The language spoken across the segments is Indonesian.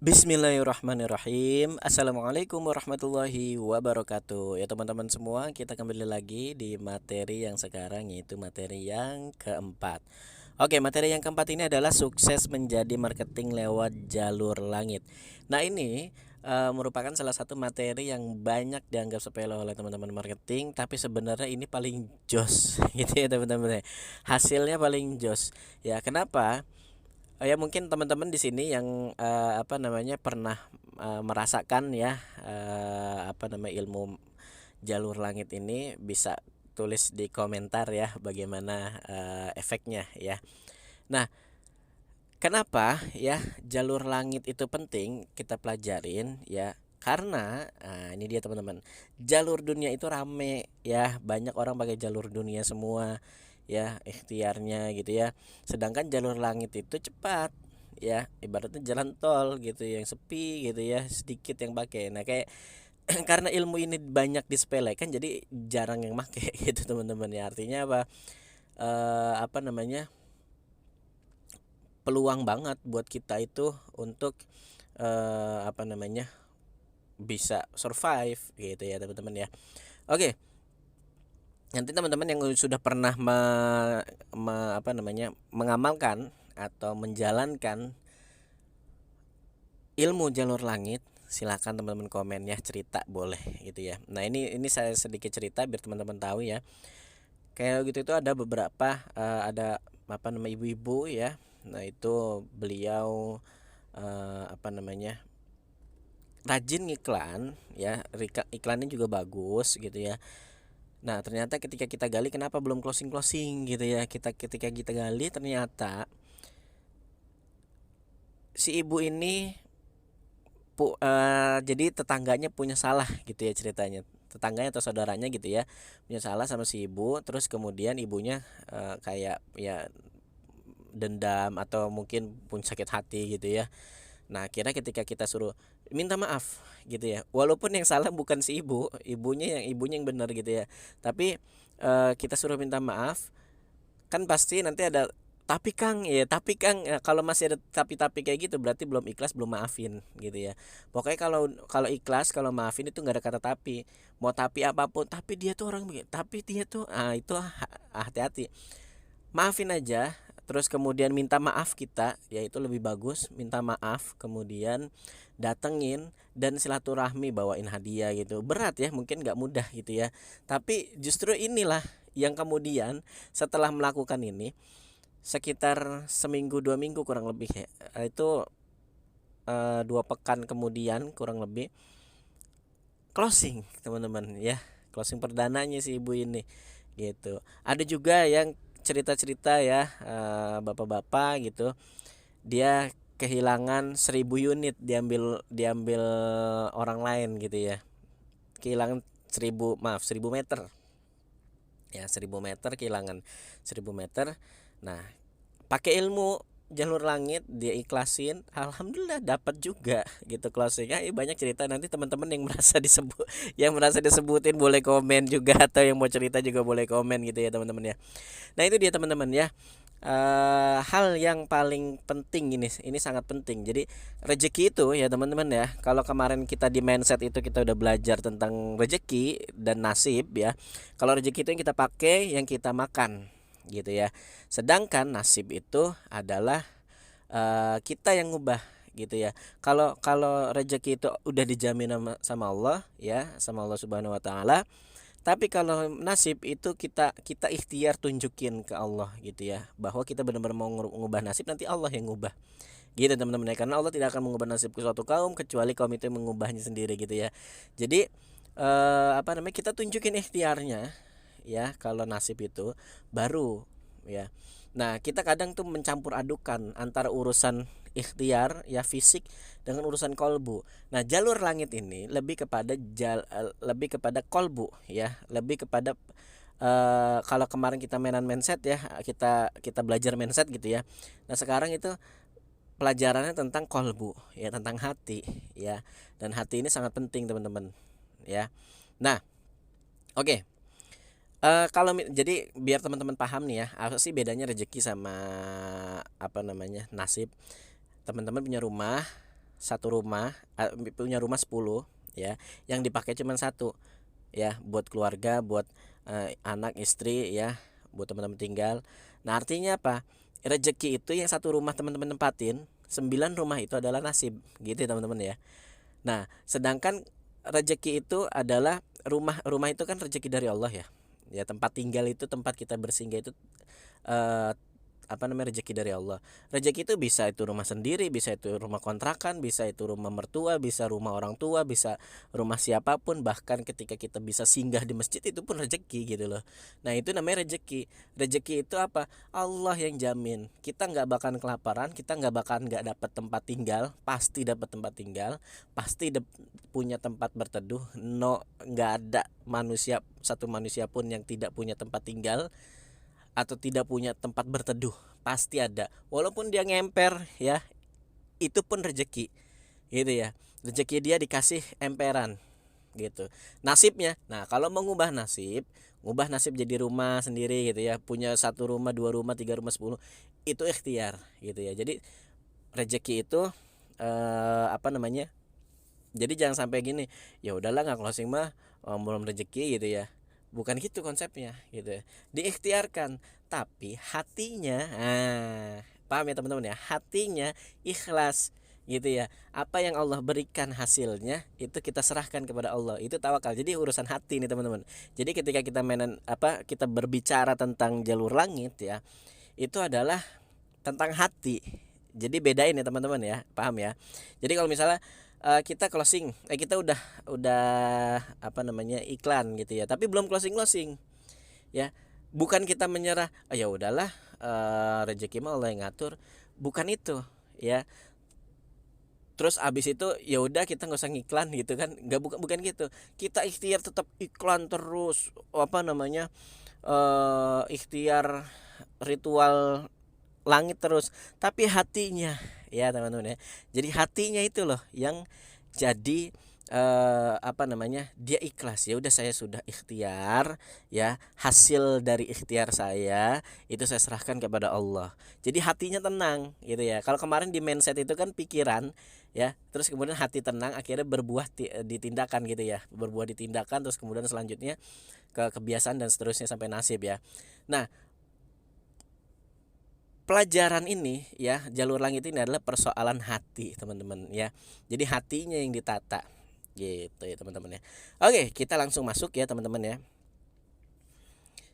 Bismillahirrahmanirrahim. Assalamualaikum warahmatullahi wabarakatuh. Ya teman-teman semua, kita kembali lagi di materi yang sekarang, yaitu materi yang keempat. Oke, materi yang keempat ini adalah sukses menjadi marketing lewat jalur langit. Nah, ini merupakan salah satu materi yang banyak dianggap sepele oleh teman-teman marketing, tapi sebenarnya ini paling jos gitu ya teman-teman. Hasilnya paling jos. Ya, kenapa? Oh ya, mungkin teman-teman di sini yang pernah merasakan ya ilmu jalur langit ini bisa tulis di komentar ya bagaimana efeknya ya. Nah, kenapa ya jalur langit itu penting kita pelajarin ya? Karena ini dia teman-teman. Jalur dunia itu rame ya, banyak orang pakai jalur dunia semua ya, ikhtiarnya gitu ya. Sedangkan jalur langit itu cepat ya, ibaratnya jalan tol gitu yang sepi gitu ya, sedikit yang pakai. Nah, kayak karena ilmu ini banyak disepelekan jadi jarang yang pakai gitu teman-teman ya. Artinya apa? Eh, apa namanya? Peluang banget buat kita itu untuk eh, apa namanya bisa survive gitu ya teman-teman ya. Oke, nanti teman-teman yang sudah pernah mengamalkan atau menjalankan ilmu jalur langit, silakan teman-teman komen ya, cerita boleh gitu ya. Nah, ini saya sedikit cerita biar teman-teman tahu ya. Kayak gitu itu ada beberapa ada ibu-ibu ya. Nah, itu beliau rajin ngiklan ya, iklannya juga bagus gitu ya. Nah, ternyata ketika kita gali, kenapa belum closing gitu ya, ketika kita gali ternyata si ibu ini jadi tetangganya punya salah gitu ya ceritanya, tetangganya atau saudaranya gitu ya punya salah sama si ibu, terus kemudian ibunya kayak ya dendam atau mungkin pun sakit hati gitu ya. Nah, kira ketika kita suruh minta maaf gitu ya, walaupun yang salah bukan si ibu, ibunya yang benar gitu ya, tapi kita suruh minta maaf, kan pasti nanti ada tapi Kang ya, kalau masih ada tapi kayak gitu berarti belum ikhlas, belum maafin gitu ya. Pokoknya kalau kalau ikhlas, kalau maafin itu nggak ada kata tapi. Mau tapi apapun, tapi dia tuh orang begini, tapi dia tuh itu hati-hati. Maafin aja, terus kemudian minta maaf kita, yaitu lebih bagus minta maaf, kemudian datengin dan silaturahmi, bawain hadiah gitu. Berat ya, mungkin nggak mudah gitu ya. Tapi justru inilah yang kemudian setelah melakukan ini sekitar seminggu 2 minggu kurang lebih ya, itu 2 pekan kemudian kurang lebih closing teman-teman ya, closing perdananya si ibu ini gitu. Ada juga yang cerita-cerita ya, bapak-bapak gitu, dia kehilangan 1.000 unit, diambil diambil orang lain gitu ya, kehilangan 1.000 meter ya, 1.000 meter kehilangan, 1.000 meter. Nah, pakai ilmu jalur langit dia ikhlasin, alhamdulillah dapat juga gitu closingnya. Banyak cerita, nanti teman-teman yang merasa disebut, yang merasa disebutin boleh komen juga, atau yang mau cerita juga boleh komen gitu ya teman-teman ya. Nah, itu dia teman-teman ya. Hal yang paling penting ini sangat penting. Jadi rezeki itu ya teman-teman ya, kalau kemarin kita di mindset itu kita udah belajar tentang rezeki dan nasib ya. Kalau rezeki itu yang kita pakai, yang kita makan gitu ya. Sedangkan nasib itu adalah kita yang ngubah gitu ya. Kalau kalau rezeki itu udah dijamin sama Allah ya, sama Allah Subhanahu wa taala. Tapi kalau nasib itu kita kita ikhtiar tunjukin ke Allah gitu ya, bahwa kita benar-benar mau ngubah nasib, nanti Allah yang ngubah. Gitu teman-teman ya, karena Allah tidak akan mengubah nasib ke suatu kaum kecuali kaum itu yang mengubahnya sendiri gitu ya. Jadi kita tunjukin ikhtiarnya ya, kalau nasib itu baru ya. Nah, kita kadang tuh mencampur adukan antara urusan ikhtiar ya, fisik, dengan urusan kolbu. Nah, jalur langit ini lebih kepada kolbu ya, lebih kepada kalau kemarin kita mainan mindset ya, kita kita belajar mindset gitu ya. Nah, sekarang itu pelajarannya tentang kolbu ya, tentang hati ya. Dan hati ini sangat penting teman-teman ya. Nah, oke. Jadi biar teman-teman paham nih ya, apa sih bedanya rezeki sama nasib. Teman-teman punya rumah, satu rumah, punya rumah 10 ya, yang dipakai cuma satu ya, buat keluarga, buat anak istri ya, buat teman-teman tinggal. Nah artinya apa, rezeki itu yang satu rumah teman-teman tempatin, 9 rumah itu adalah nasib gitu ya teman-teman ya. Nah sedangkan rezeki itu adalah rumah itu kan rezeki dari Allah ya. Ya tempat tinggal itu, tempat kita bersinggah itu eh, apa namanya, rezeki dari Allah. Rezeki itu bisa itu rumah sendiri, bisa itu rumah kontrakan, bisa itu rumah mertua, bisa rumah orang tua, bisa rumah siapapun, bahkan ketika kita bisa singgah di masjid itu pun rezeki gitu loh. Nah itu namanya rezeki. Rezeki itu apa? Allah yang jamin. Kita nggak bakal kelaparan, kita nggak bakal nggak dapat tempat tinggal, pasti dapat tempat tinggal, pasti punya tempat berteduh. No, nggak ada manusia, satu manusia pun yang tidak punya tempat tinggal atau tidak punya tempat berteduh, pasti ada, walaupun dia ngemper ya, itu pun rezeki gitu ya. Rezeki dia dikasih emperan gitu nasibnya. Nah kalau mengubah nasib, ngubah nasib jadi rumah sendiri gitu ya, punya satu rumah, dua rumah, tiga rumah, 10, itu ikhtiar gitu ya. Jadi rezeki itu apa namanya, jadi jangan sampai gini, ya udahlah nggak closing mah, belum rezeki gitu ya. Bukan gitu konsepnya gitu ya. Diikhtiarkan, tapi hatinya, paham ya teman-teman ya, hatinya ikhlas gitu ya. Apa yang Allah berikan hasilnya itu kita serahkan kepada Allah, itu tawakal. Jadi urusan hati nih teman-teman. Jadi ketika kita kita berbicara tentang jalur langit ya, itu adalah tentang hati. Jadi bedain ya teman-teman ya, paham ya. Jadi kalau misalnya kita closing, kita udah apa namanya, iklan gitu ya, tapi belum closing ya. Bukan kita menyerah, ya udahlah, rezeki mah Allah yang ngatur, bukan itu ya. Terus abis itu ya udah kita nggak usah ngiklan gitu kan, nggak, bukan gitu. Kita ikhtiar tetap iklan terus, apa namanya, ikhtiar ritual langit terus, tapi hatinya ya teman-teman ya. Jadi hatinya itu loh yang jadi apa namanya, dia ikhlas. Ya udah saya sudah ikhtiar ya, hasil dari ikhtiar saya itu saya serahkan kepada Allah. Jadi hatinya tenang gitu ya. Kalau kemarin di mindset itu kan pikiran ya, terus kemudian hati tenang, akhirnya berbuah di tindakan gitu ya, berbuah di tindakan, terus kemudian selanjutnya ke kebiasaan dan seterusnya sampai nasib ya. Nah pelajaran ini ya, jalur langit ini adalah persoalan hati teman-teman ya. Jadi hatinya yang ditata gitu ya teman-teman ya. Oke kita langsung masuk ya teman-teman ya.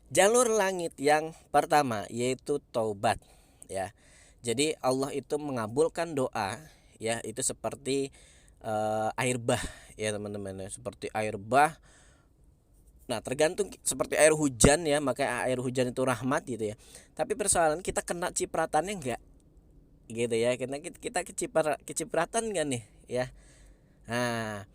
Jalur langit yang pertama yaitu taubat ya. Jadi Allah itu mengabulkan doa ya, itu seperti air bah ya teman-teman ya, seperti air bah. Nah tergantung, seperti air hujan ya, maka air hujan itu rahmat gitu ya. Tapi persoalan kita kena cipratannya enggak gitu ya, kita kecipratan enggak nih ya. Nah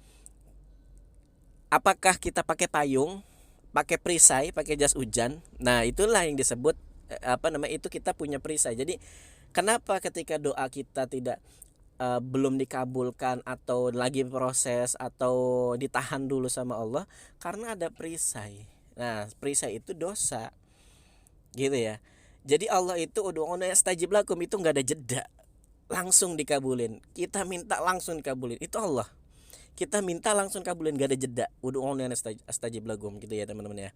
apakah kita pakai payung, pakai perisai, pakai jas hujan, nah itulah yang disebut apa namanya, itu kita punya perisai. Jadi kenapa ketika doa kita tidak belum dikabulkan atau lagi proses atau ditahan dulu sama Allah, karena ada perisai. Nah perisai itu dosa gitu ya. Jadi Allah itu ud'uuni astajib lakum, itu nggak ada jeda, langsung dikabulin. Kita minta langsung dikabulin, itu Allah. Kita minta langsung kabulin, gak ada jeda. Ud'uuni astajib lakum gitu ya teman-teman ya.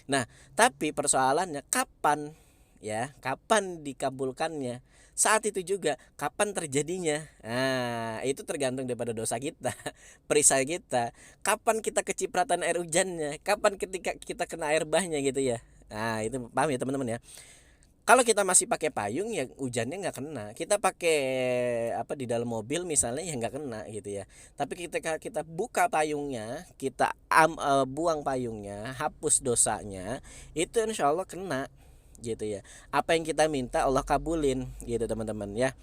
Nah tapi persoalannya kapan ya, kapan dikabulkannya, saat itu juga kapan terjadinya. Nah itu tergantung daripada dosa kita, perisai kita, kapan kita kecipratan air hujannya, kapan ketika kita kena air bahnya gitu ya. Nah itu paham ya teman-teman ya. Kalau kita masih pakai payung ya hujannya nggak kena. Kita pakai apa di dalam mobil misalnya ya nggak kena gitu ya. Tapi ketika kita buka payungnya, kita buang payungnya, hapus dosanya, itu insya Allah kena gitu ya. Apa yang kita minta Allah kabulin gitu teman-teman ya.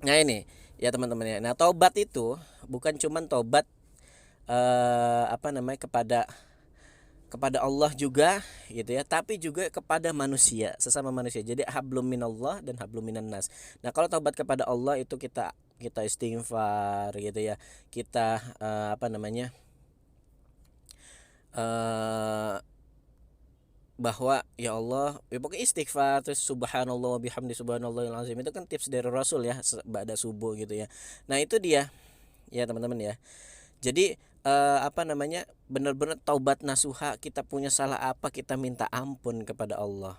Nah ini ya teman-teman ya. Nah tobat itu bukan cuman tobat apa namanya, kepada Allah juga gitu ya, tapi juga kepada manusia, sesama manusia. Jadi hablum minallah dan hablum minan nas. Nah kalau taubat kepada Allah itu kita istighfar gitu ya, kita apa namanya, eh bahwa ya Allah, ya pokoknya istighfar, terus subhanallah wa bihamdi subhanallahil azim, itu kan tips dari Rasul ya, ba'da subuh gitu ya. Nah itu dia ya teman-teman ya. Jadi apa namanya, benar-benar taubat nasuha, kita punya salah apa kita minta ampun kepada Allah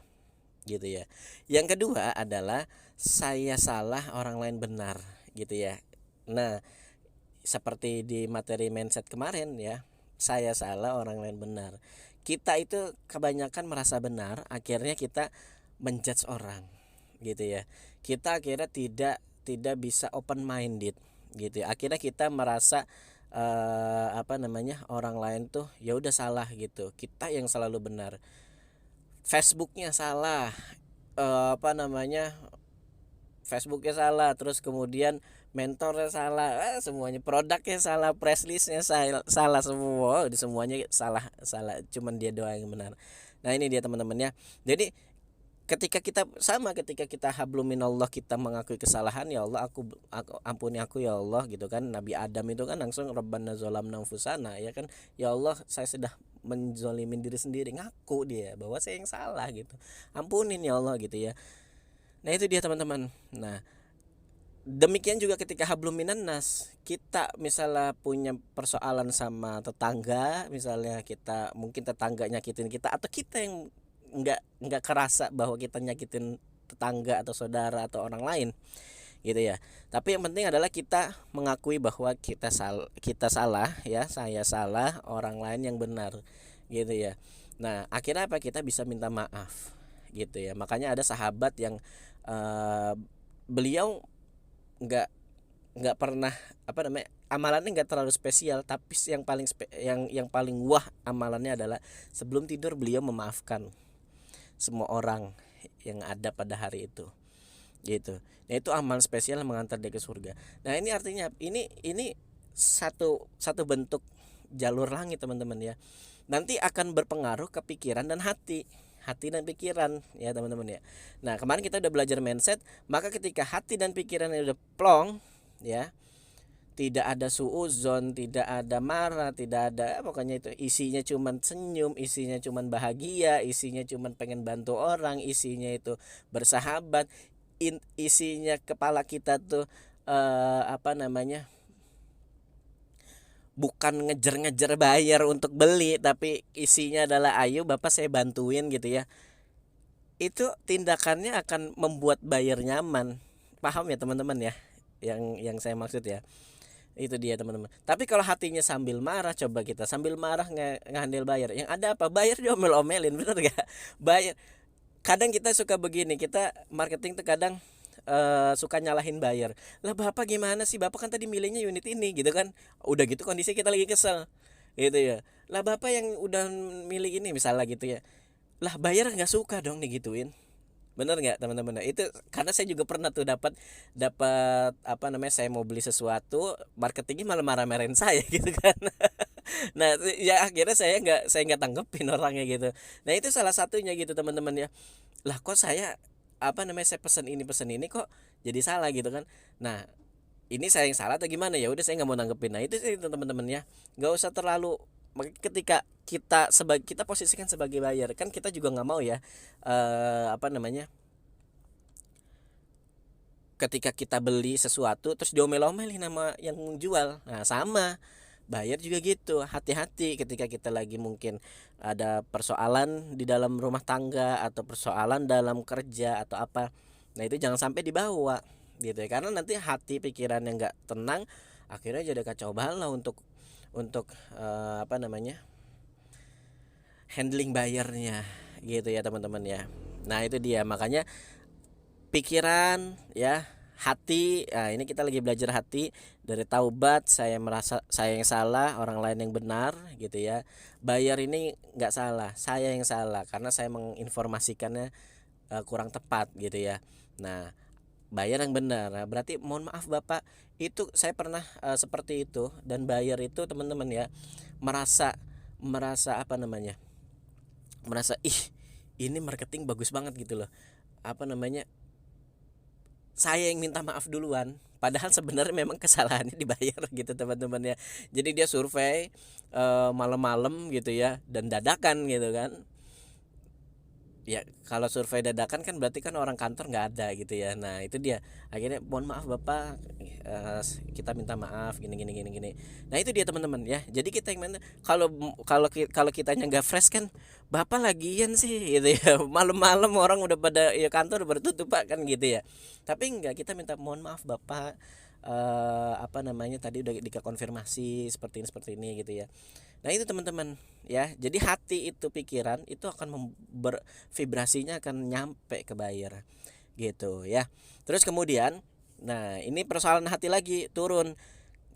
gitu ya. Yang kedua adalah saya salah orang lain benar gitu ya. Nah, seperti di materi mindset kemarin ya, saya salah orang lain benar. Kita itu kebanyakan merasa benar, akhirnya kita menjudge orang gitu ya. Kita akhirnya tidak bisa open minded gitu ya. Akhirnya kita merasa apa namanya, orang lain tuh ya udah salah gitu, kita yang selalu benar. Facebooknya salah, apa namanya, Facebooknya salah, terus kemudian mentornya salah, semuanya, produknya salah, press listnya salah, salah semua, semuanya salah salah, cuman dia doang yang benar. Nah ini dia teman-teman ya. Jadi ketika kita habluminallah, kita mengakui kesalahan, ya Allah aku ampuni aku ya Allah gitu kan. Nabi Adam itu kan langsung rabbana zalamna anfusana ya kan, ya Allah saya sudah menzolimin diri sendiri, ngaku dia bahwa saya yang salah gitu, ampunin ya Allah gitu ya. Nah itu dia teman-teman. Nah demikian juga ketika hablum minan nas, kita misalnya punya persoalan sama tetangga, misalnya kita mungkin tetangga nyakitin kita, atau kita yang nggak kerasa bahwa kita nyakitin tetangga atau saudara atau orang lain gitu ya. Tapi yang penting adalah kita mengakui bahwa kita salah ya, saya salah, orang lain yang benar gitu ya. Nah akhirnya apa, kita bisa minta maaf gitu ya. Makanya ada sahabat yang beliau nggak pernah, apa namanya, amalannya nggak terlalu spesial, tapi yang paling wah amalannya adalah sebelum tidur beliau memaafkan semua orang yang ada pada hari itu gitu. Nah itu amal spesial yang mengantar dia ke surga. Nah ini artinya ini satu bentuk jalur langit teman-teman ya, nanti akan berpengaruh ke pikiran dan hati dan pikiran ya teman-teman ya. Nah kemarin kita udah belajar mindset, maka ketika hati dan pikirannya udah plong ya, tidak ada suuzon, tidak ada marah, tidak ada, pokoknya itu isinya cuman senyum, isinya cuman bahagia, isinya cuman pengen bantu orang, isinya itu bersahabat, isinya kepala kita tuh apa namanya, bukan ngejar-ngejar bayar untuk beli, tapi isinya adalah ayo Bapak saya bantuin gitu ya. Itu tindakannya akan membuat buyer nyaman. Paham ya teman-teman ya? Yang saya maksud ya. Itu dia teman-teman. Tapi kalau hatinya sambil marah, coba kita sambil marah ngehandle buyer, yang ada apa? Buyer diomel-omelin, bener gak? Buyer, kadang kita suka begini, kita marketing tuh kadang suka nyalahin buyer. Lah Bapak gimana sih? Bapak kan tadi milihnya unit ini gitu kan. Udah gitu kondisi kita lagi kesel. Gitu ya. Lah Bapak yang udah milih ini misalnya gitu ya. Lah buyer nggak suka dong digituin. Bener nggak teman-teman? Nah, itu karena saya juga pernah tuh dapat dapat apa namanya, saya mau beli sesuatu, marketingnya malah marah-marahin saya gitu kan. Nah ya akhirnya saya nggak tanggepin orangnya gitu. Nah itu salah satunya gitu teman-teman ya. Lah kok saya, apa namanya, saya pesen ini kok jadi salah gitu kan. Nah ini saya yang salah atau gimana, ya udah saya nggak mau nanggepin. Nah itu sih teman-teman ya, nggak usah terlalu, ketika kita posisikan sebagai buyer kan, kita juga nggak mau ya, apa namanya, ketika kita beli sesuatu terus diomel-omelin sama yang jual. Nah sama bayar juga gitu, hati-hati ketika kita lagi mungkin ada persoalan di dalam rumah tangga atau persoalan dalam kerja atau apa. Nah itu jangan sampai dibawa gitu ya, karena nanti hati pikiran yang nggak tenang akhirnya jadi kacau balau untuk apa namanya, handling bayarnya gitu ya teman-teman ya. Nah itu dia, makanya pikiran ya, hati, nah ini kita lagi belajar hati. Dari taubat, saya merasa saya yang salah, orang lain yang benar gitu ya. Bayar ini nggak salah, saya yang salah karena saya menginformasikannya kurang tepat gitu ya. Nah bayar yang benar, nah, berarti mohon maaf Bapak, itu saya pernah seperti itu. Dan bayar itu teman-teman ya, merasa merasa apa namanya, merasa ini marketing bagus banget gitu loh, apa namanya, saya yang minta maaf duluan, padahal sebenarnya memang kesalahannya dibayar gitu teman-teman ya. Jadi dia survei malam-malam gitu ya, dan dadakan gitu kan. ya kalau survei dadakan kan berarti kan orang kantor nggak ada gitu ya. Nah itu dia, akhirnya mohon maaf bapak, kita minta maaf gini gini gini gini. Nah itu dia teman-teman ya, jadi kita yang mana, kalau kalau kitanya nggak fresh kan, bapak lagian sih gitu ya. Malam-malam orang udah pada ya, kantor udah tutup pak kan gitu ya. Tapi enggak, kita minta mohon maaf bapak, apa namanya, tadi udah dikonfirmasi seperti ini gitu ya. Nah itu teman-teman ya, jadi hati itu, pikiran itu akan vibrasinya akan nyampe ke buyer gitu ya. Terus kemudian, nah ini persoalan hati lagi, turun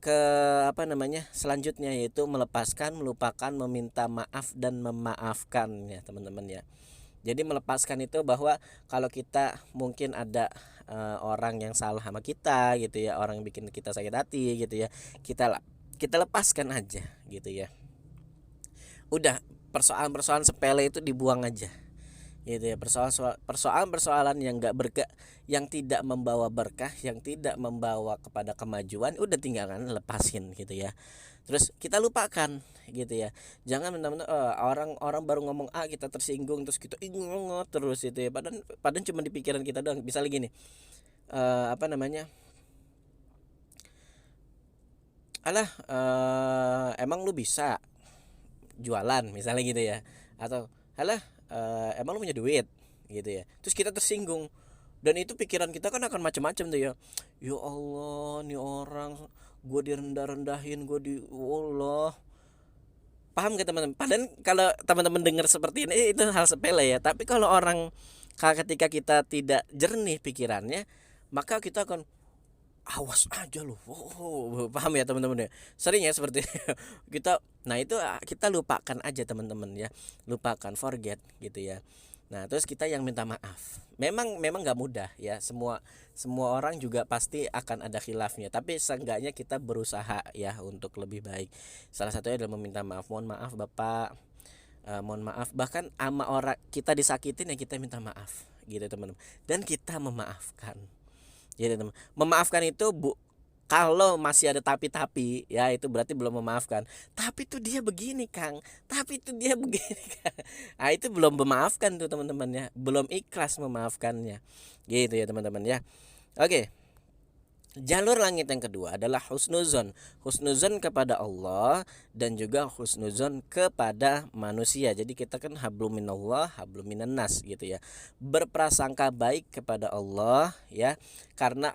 ke apa namanya selanjutnya, yaitu melepaskan, melupakan, meminta maaf dan memaafkan ya teman-teman ya. Jadi melepaskan itu bahwa kalau kita mungkin ada orang yang salah sama kita gitu ya, orang yang bikin kita sakit hati gitu ya, kita lepaskan aja gitu ya. Udah, persoalan-persoalan sepele itu dibuang aja gitu ya. Persoalan-persoalan yang enggak berkah, yang tidak membawa berkah, yang tidak membawa kepada kemajuan, udah tinggalkan, lepasin gitu ya. Terus kita lupakan gitu ya. Jangan benar-benar orang baru ngomong A kita tersinggung, terus kita ingot terus gitu ya. Padahal cuma di pikiran kita doang. Bisa lagi nih, apa namanya, alah, emang lu bisa jualan misalnya gitu ya, atau alah, emang lu punya duit gitu ya, terus kita tersinggung, dan itu pikiran kita kan akan macam-macam tuh ya. Ya Allah, nih orang, gue direndah-rendahin, gue di Allah. Paham gak teman-teman? Padahal kalau teman-teman dengar seperti ini itu hal sepele ya, tapi kalau orang, ketika kita tidak jernih pikirannya, maka kita akan awas aja loh. Oh, paham ya teman-teman ya? Sering ya seperti kita. Nah, itu kita lupakan aja teman-teman ya. Lupakan, forget gitu ya. Nah, terus kita yang minta maaf. Memang nggak mudah ya. Semua orang juga pasti akan ada khilafnya, tapi seenggaknya kita berusaha ya untuk lebih baik. Salah satunya adalah meminta maaf. Mohon maaf Bapak. Mohon maaf, bahkan sama orang kita disakitin ya kita minta maaf gitu teman-teman. Dan kita memaafkan. Jadi teman, memaafkan itu kalau masih ada tapi ya itu berarti belum memaafkan. Tapi tuh dia begini Kang, tapi tuh dia begini Kang. Nah itu belum memaafkan tuh teman-teman ya, belum ikhlas memaafkannya. Gitu ya teman-teman ya. Oke. Jalur langit yang kedua adalah husnuzon. Husnuzon kepada Allah dan juga husnuzon kepada manusia. Jadi kita kan hablum minallah, hablum minan nas gitu ya. Berprasangka baik kepada Allah ya, karena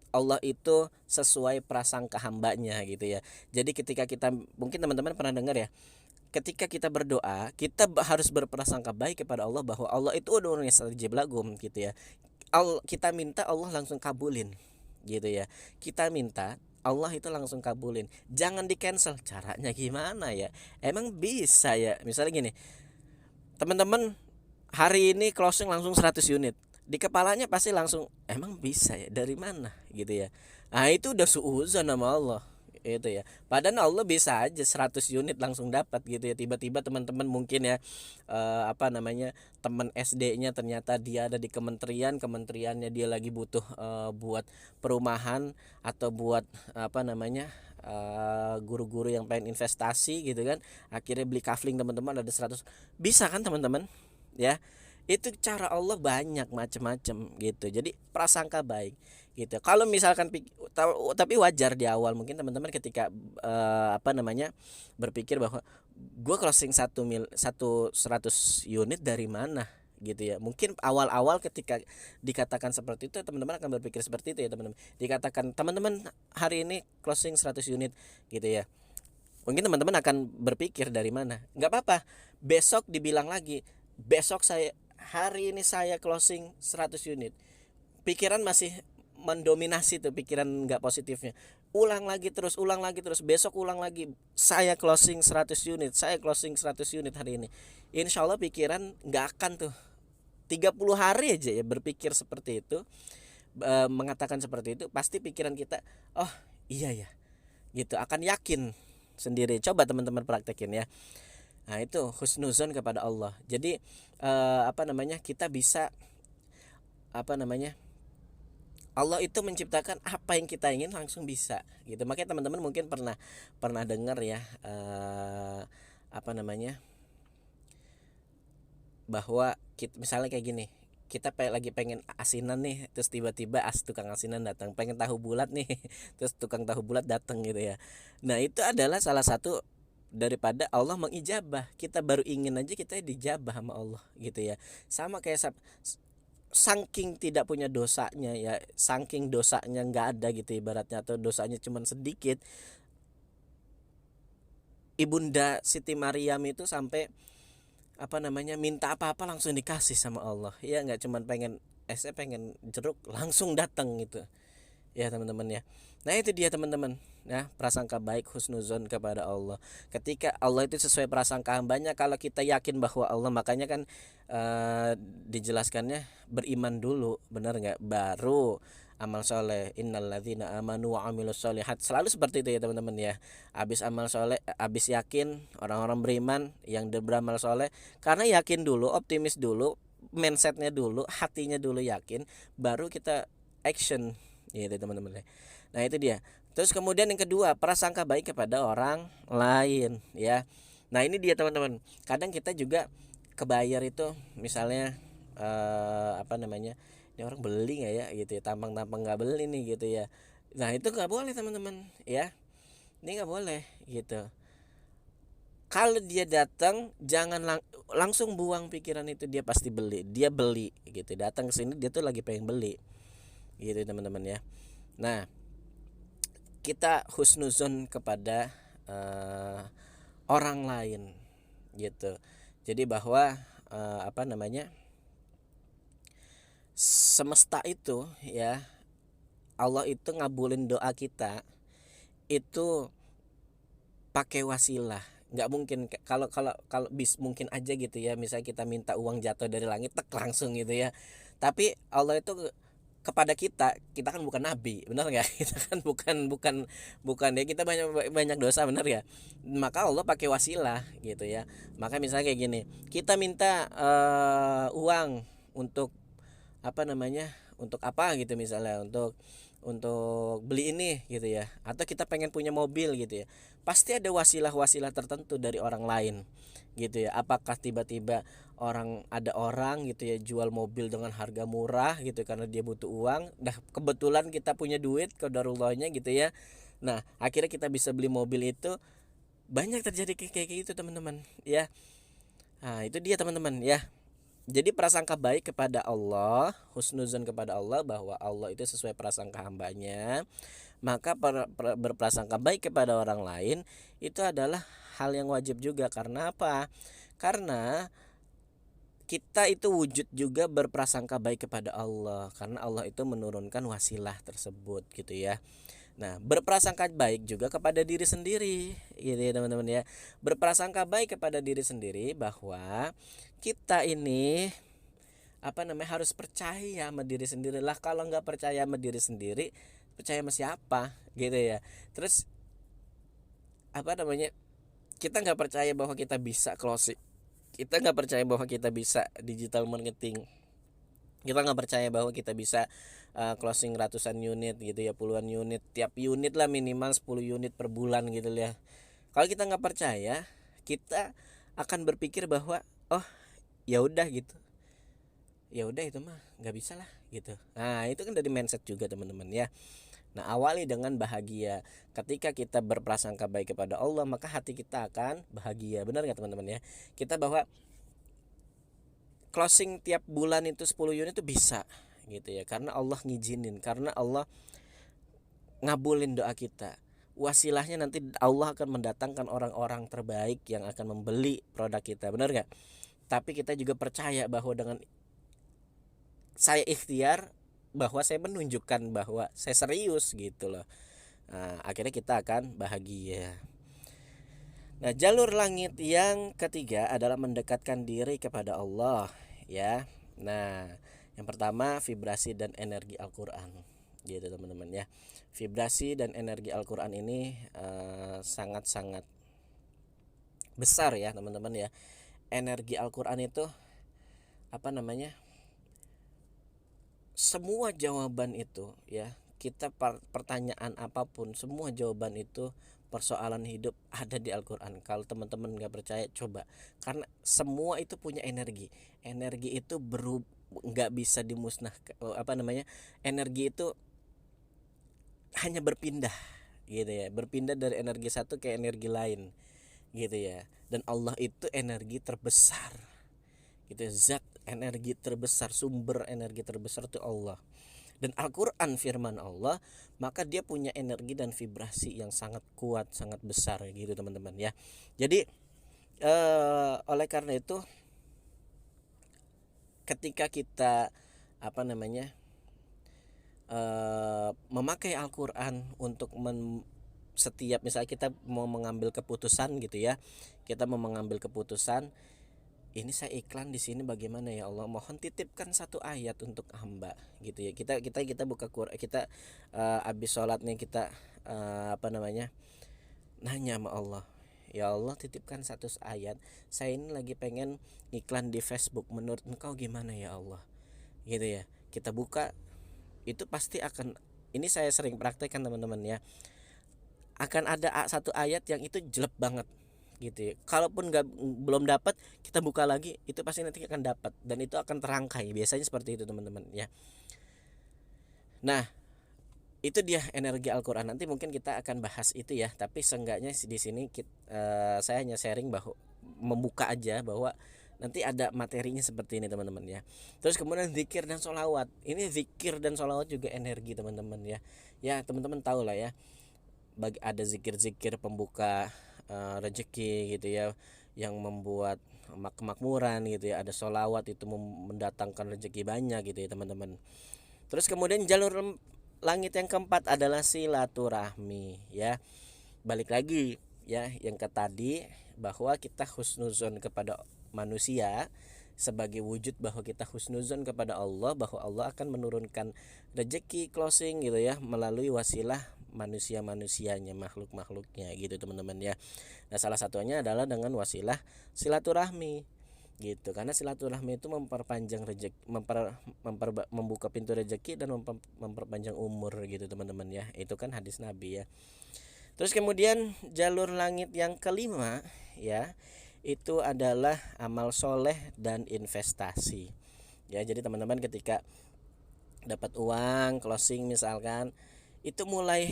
Allah itu sesuai prasangka hambanya gitu ya. Jadi ketika kita, mungkin teman-teman pernah dengar ya, ketika kita berdoa, kita harus berprasangka baik kepada Allah bahwa Allah itu udah yastajib lagum gitu ya. Kita minta Allah langsung kabulin gitu ya. Kita minta Allah itu langsung kabulin. Jangan di cancel. Caranya gimana ya? Emang bisa ya? Misalnya gini, teman-teman hari ini closing langsung 100 unit. Di kepalanya pasti langsung, emang bisa ya? Dari mana gitu ya? Nah, itu udah suuzon sama Allah itu ya. Padahal Allah bisa aja 100 unit langsung dapat gitu ya. Tiba-tiba teman-teman mungkin ya, apa namanya, teman SD-nya ternyata dia ada di kementeriannya dia lagi butuh buat perumahan atau buat apa namanya, guru-guru yang pengen investasi gitu kan. Akhirnya beli kafling teman-teman ada 100. Bisa kan teman-teman? Ya. Itu cara Allah banyak macam-macam gitu. Jadi prasangka baik gitu. Kalau misalkan tapi wajar di awal mungkin teman-teman ketika apa namanya, berpikir bahwa gue closing 100 unit dari mana gitu ya. Mungkin awal-awal ketika dikatakan seperti itu teman-teman akan berpikir seperti itu ya teman-teman. Dikatakan teman-teman hari ini closing 100 unit gitu ya. Mungkin teman-teman akan berpikir dari mana. Nggak apa-apa. Besok dibilang lagi, besok hari ini saya closing 100 unit. Pikiran masih mendominasi tuh, pikiran nggak positifnya. Ulang lagi terus, besok ulang lagi, saya closing 100 unit, saya closing 100 unit hari ini. Insya Allah pikiran nggak akan tuh 30 hari aja ya berpikir seperti itu, mengatakan seperti itu, pasti pikiran kita, oh iya ya gitu, akan yakin sendiri. Coba teman-teman praktekin ya. Nah itu husnuzon kepada Allah. Jadi apa namanya, kita bisa apa namanya, Allah itu menciptakan apa yang kita ingin langsung bisa gitu. Makanya teman-teman mungkin pernah dengar ya, apa namanya, bahwa kita, misalnya kayak gini, kita lagi pengen asinan nih, terus tiba-tiba tukang asinan datang, pengen tahu bulat nih, terus tukang tahu bulat datang gitu ya. Nah itu adalah salah satu daripada Allah mengijabah. Kita baru ingin aja kita dijabah sama Allah gitu ya. Sama kayak saking tidak punya dosanya ya, saking dosanya nggak ada gitu ibaratnya, atau dosanya cuman sedikit, ibunda Siti Maryam itu sampai apa namanya, minta apa-apa langsung dikasih sama Allah ya, nggak cuman pengen pengen jeruk langsung datang gitu ya teman-teman ya. Nah itu dia teman-teman ya, prasangka baik, husnuzon kepada Allah. Ketika Allah itu sesuai prasangka hambanya, kalau kita yakin bahwa Allah, makanya kan dijelaskannya beriman dulu, benar nggak, baru amal soleh. Innalladzina amanu wa amilus solihat, selalu seperti itu ya teman-teman ya. Habis amal soleh, habis yakin, orang-orang beriman yang beramal soleh, karena yakin dulu, optimis dulu, mindsetnya dulu, hatinya dulu yakin, baru kita action gitu teman-teman. Nah itu dia. Terus kemudian yang kedua, prasangka baik kepada orang lain ya. Nah ini dia teman-teman, kadang kita juga kebayar itu, misalnya apa namanya, ini orang beli nggak ya gitu ya, tampang-tampang nggak beli nih gitu ya. Nah itu nggak boleh teman-teman ya, ini nggak boleh gitu. Kalau dia datang jangan langsung buang pikiran itu, dia pasti beli, dia beli gitu, datang ke sini dia tuh lagi pengen beli gitu teman-teman ya. Nah kita husnuzon kepada orang lain gitu. Jadi bahwa apa namanya, semesta itu ya, Allah itu ngabulin doa kita itu pakai wasilah. Nggak mungkin kalau kalau kalau mungkin aja gitu ya, misalnya kita minta uang jatuh dari langit tek langsung gitu ya. Tapi Allah itu kepada kita kan bukan nabi, benar nggak? Kita kan bukan ya, kita banyak banyak dosa, benar ya. Maka Allah pakai wasilah gitu ya. Maka misalnya kayak gini, kita minta uang untuk apa namanya, untuk apa gitu, misalnya untuk beli ini gitu ya, atau kita pengen punya mobil gitu ya, pasti ada wasilah-wasilah tertentu dari orang lain gitu ya. Apakah tiba-tiba ada orang gitu ya jual mobil dengan harga murah gitu karena dia butuh uang, dah kebetulan kita punya duit qadarullahnya gitu ya. Nah akhirnya kita bisa beli mobil itu. Banyak terjadi kayak gitu teman-teman ya. Nah itu dia teman-teman ya. Jadi prasangka baik kepada Allah, husnuzon kepada Allah, bahwa Allah itu sesuai prasangka hambanya. Maka berprasangka baik kepada orang lain itu adalah hal yang wajib juga. Karena apa? Karena kita itu wujud juga berprasangka baik kepada Allah, karena Allah itu menurunkan wasilah tersebut gitu ya. Nah berprasangka baik juga kepada diri sendiri gitu ya teman-teman ya. Berprasangka baik kepada diri sendiri bahwa kita ini apa namanya, harus percaya sama diri sendiri lah. Kalau nggak percaya sama diri sendiri, percaya sama siapa gitu ya. Terus apa namanya, kita nggak percaya bahwa kita bisa closing, kita nggak percaya bahwa kita bisa digital marketing, kita nggak percaya bahwa kita bisa closing ratusan unit gitu ya, puluhan unit, tiap unit lah minimal 10 unit per bulan gitu ya. Kalau kita nggak percaya, kita akan berpikir bahwa oh ya udah gitu, ya udah itu mah nggak bisa lah gitu. Nah itu kan dari mindset juga teman-teman ya. Nah awali dengan bahagia. Ketika kita berprasangka baik kepada Allah, maka hati kita akan bahagia, benar nggak teman-teman ya. Kita bahwa closing tiap bulan itu 10 unit itu bisa gitu ya, karena Allah ngizinin, karena Allah ngabulin doa kita. Wasilahnya nanti Allah akan mendatangkan orang-orang terbaik yang akan membeli produk kita, benar nggak? Tapi kita juga percaya bahwa dengan saya ikhtiar, bahwa saya menunjukkan bahwa saya serius gitu loh. Nah, akhirnya kita akan bahagia. Nah, jalur langit yang ketiga adalah mendekatkan diri kepada Allah ya. Nah, yang pertama vibrasi dan energi Al-Qur'an. Gitu teman-teman ya. Vibrasi dan energi Al-Qur'an ini sangat-sangat besar ya teman-teman ya. Energi Al-Qur'an itu apa namanya? Semua jawaban itu ya, kita pertanyaan apapun, semua jawaban itu persoalan hidup ada di Al-Quran. Kalau teman-teman nggak percaya, coba, karena semua itu punya energi. Energi itu nggak bisa dimusnahkan, apa namanya, energi itu hanya berpindah gitu ya, berpindah dari energi satu ke energi lain gitu ya. Dan Allah itu energi terbesar gitu, zat energi terbesar, sumber energi terbesar itu Allah. Dan Al-Quran firman Allah, maka dia punya energi dan vibrasi yang sangat kuat, sangat besar gitu teman-teman ya. Jadi oleh karena itu, ketika kita apa namanya memakai Al-Quran untuk setiap misalnya kita mau mengambil keputusan gitu ya, kita mau mengambil keputusan, ini saya iklan di sini bagaimana ya Allah, mohon titipkan satu ayat untuk hamba gitu ya. Kita buka Quran, kita habis sholat nih, kita apa namanya, nanya sama Allah, ya Allah titipkan satu ayat, saya ini lagi pengen iklan di Facebook, menurut engkau gimana ya Allah gitu ya. Kita buka, itu pasti akan, ini saya sering praktekkan teman-teman ya, akan ada satu ayat yang itu jelek banget gitu ya. Kalaupun belum dapat, kita buka lagi, itu pasti nanti akan dapat, dan itu akan terangkai, biasanya seperti itu teman-teman ya. Nah, itu dia energi Al-Quran. Nanti mungkin kita akan bahas itu ya, tapi seenggaknya di sini saya hanya sharing bahwa membuka aja bahwa nanti ada materinya seperti ini teman-teman ya. Terus kemudian zikir dan sholawat, ini zikir dan sholawat juga energi teman-teman ya. Ya teman-teman tahu lah ya, ada zikir-zikir pembuka rezeki gitu ya, yang membuat kemakmuran gitu ya. Ada sholawat itu mendatangkan rezeki banyak gitu ya teman-teman. Terus kemudian jalur langit yang keempat adalah silaturahmi ya. Balik lagi ya yang ke tadi, bahwa kita husnuzon kepada manusia sebagai wujud bahwa kita husnuzon kepada Allah, bahwa Allah akan menurunkan rezeki closing gitu ya, melalui wasilah manusia-manusianya, makhluk-makhluknya gitu teman-teman ya. Nah salah satunya adalah dengan wasilah silaturahmi gitu, karena silaturahmi itu memperpanjang rezeki, membuka pintu rezeki dan memperpanjang umur gitu teman-teman ya. Itu kan hadis Nabi ya. Terus kemudian jalur langit yang kelima ya, itu adalah amal soleh dan investasi ya. Jadi teman-teman ketika dapat uang closing misalkan, itu mulai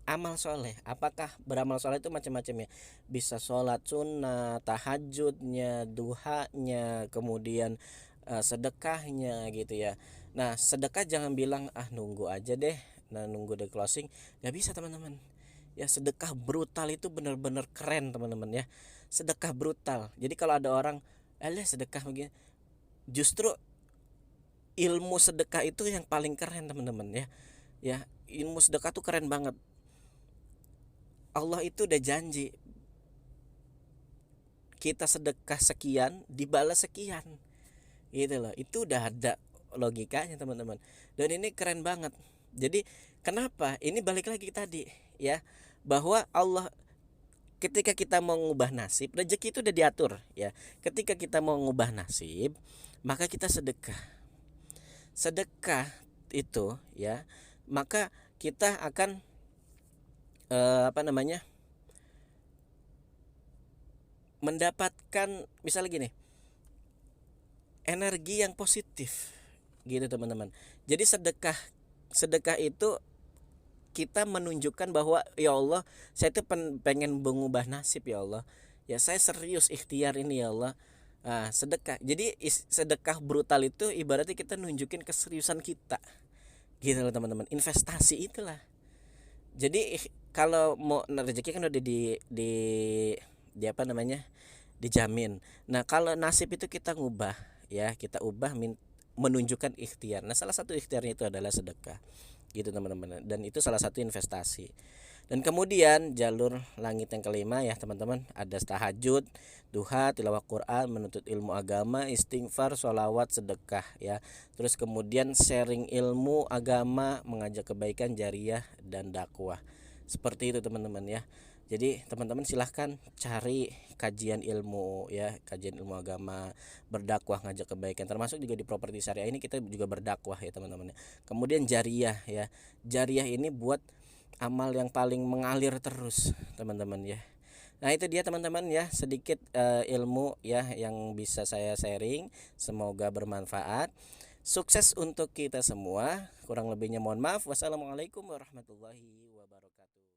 amal soleh. Apakah beramal soleh itu macam-macam ya, bisa sholat sunnah, tahajudnya, duhanya, kemudian sedekahnya gitu ya. Nah sedekah jangan bilang nunggu aja deh, nunggu deh closing, nggak bisa teman-teman ya. Sedekah brutal itu benar-benar keren teman-teman ya, sedekah brutal. Jadi kalau ada orang sedekah begini, justru ilmu sedekah itu yang paling keren teman-teman ya, ilmu sedekah tuh keren banget. Allah itu udah janji, kita sedekah sekian dibalas sekian gitu loh. Itu udah ada logikanya teman-teman, dan ini keren banget. Jadi kenapa ini balik lagi tadi ya, bahwa Allah ketika kita mau ngubah nasib, rezeki itu udah diatur ya. Ketika kita mau ngubah nasib, maka kita sedekah itu ya, maka kita akan apa namanya, mendapatkan misalnya gini, energi yang positif gitu teman-teman. Jadi sedekah itu kita menunjukkan bahwa ya Allah, saya itu pengen mengubah nasib ya Allah ya, saya serius ikhtiar ini ya Allah. Sedekah. Jadi sedekah brutal itu ibaratnya kita nunjukin keseriusan kita gitu loh teman-teman. Investasi itulah. Jadi kalau mau rezeki kan udah di apa namanya, dijamin. Nah kalau nasib itu kita ngubah ya, kita ubah menunjukkan ikhtiar. Nah salah satu ikhtiarnya itu adalah sedekah gitu teman-teman, dan itu salah satu investasi. Dan kemudian jalur langit yang kelima ya teman-teman, ada tahajud, duha, tilawah Quran, menuntut ilmu agama, istighfar, sholawat, sedekah ya. Terus kemudian sharing ilmu agama, mengajak kebaikan, jariyah, dan dakwah. Seperti itu teman-teman ya. Jadi teman-teman silahkan cari kajian ilmu ya, kajian ilmu agama, berdakwah, ngajak kebaikan, termasuk juga di properti syariah ini kita juga berdakwah ya teman-teman ya. Kemudian jariyah ya, jariyah ini buat amal yang paling mengalir terus teman-teman ya. Nah itu dia teman-teman ya, sedikit ilmu ya yang bisa saya sharing, semoga bermanfaat. Sukses untuk kita semua. Kurang lebihnya mohon maaf. Wassalamualaikum warahmatullahi wabarakatuh.